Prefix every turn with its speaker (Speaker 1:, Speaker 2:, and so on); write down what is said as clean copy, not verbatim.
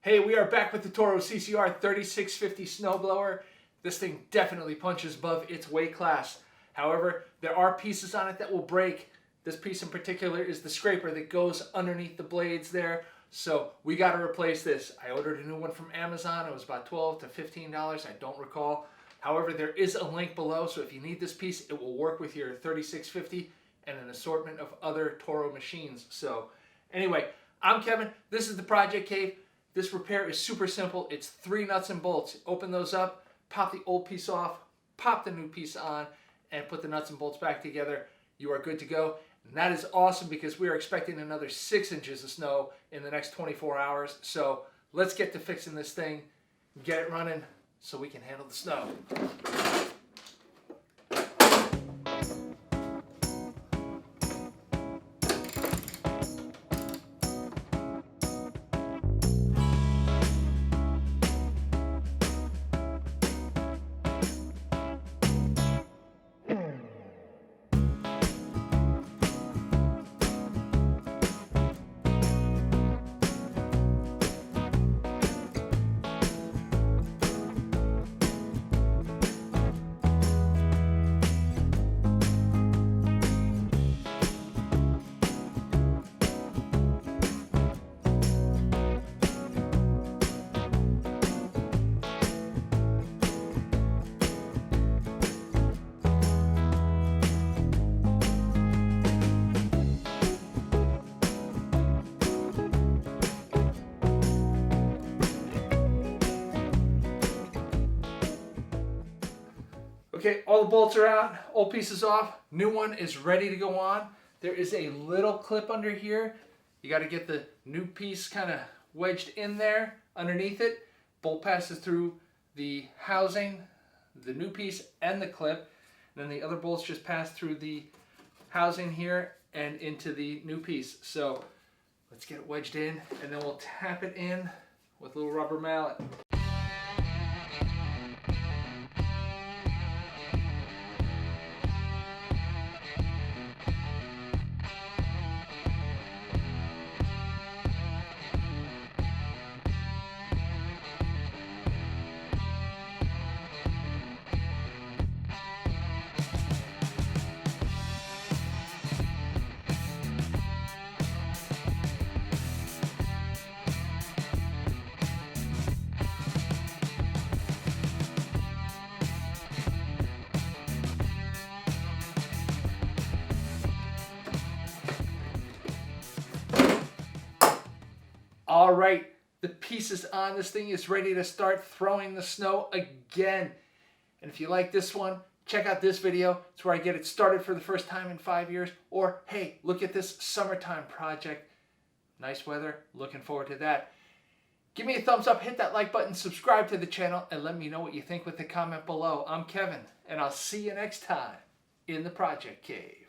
Speaker 1: Hey, we are back with the Toro CCR 3650 snowblower. This thing definitely punches above its weight class. However, there are pieces on it that will break. This piece in particular is the scraper that goes underneath the blades there. So we got to replace this. I ordered a new one from Amazon. It was about $12 to $15. I don't recall. However, there is a link below. So if you need this piece, it will work with your 3650 and an assortment of other Toro machines. So anyway, I'm Kevin. This is the Project Cave. This repair is super simple. It's 3 nuts and bolts. Open those up, pop the old piece off, pop the new piece on, and put the nuts and bolts back together. You are good to go. And that is awesome because we are expecting another 6 inches of snow in the next 24 hours. So let's get to fixing this thing, get it running so we can handle the snow. Okay, all the bolts are out, old piece is off, new one is ready to go on. There is a little clip under here. You got to get the new piece kind of wedged in there underneath it. Bolt passes through the housing, the new piece, and the clip. And then the other bolts just pass through the housing here and into the new piece. So let's get it wedged in, and then we'll tap it in with a little rubber mallet. All right, the pieces on this thing is ready to start throwing the snow again. And if you like this one, check out this video. It's where I get it started for the first time in 5 years. Or, hey, look at this summertime project. Nice weather, looking forward to that. Give me a thumbs up, hit that like button, subscribe to the channel, and let me know what you think with the comment below. I'm Kevin, and I'll see you next time in the Project Cave.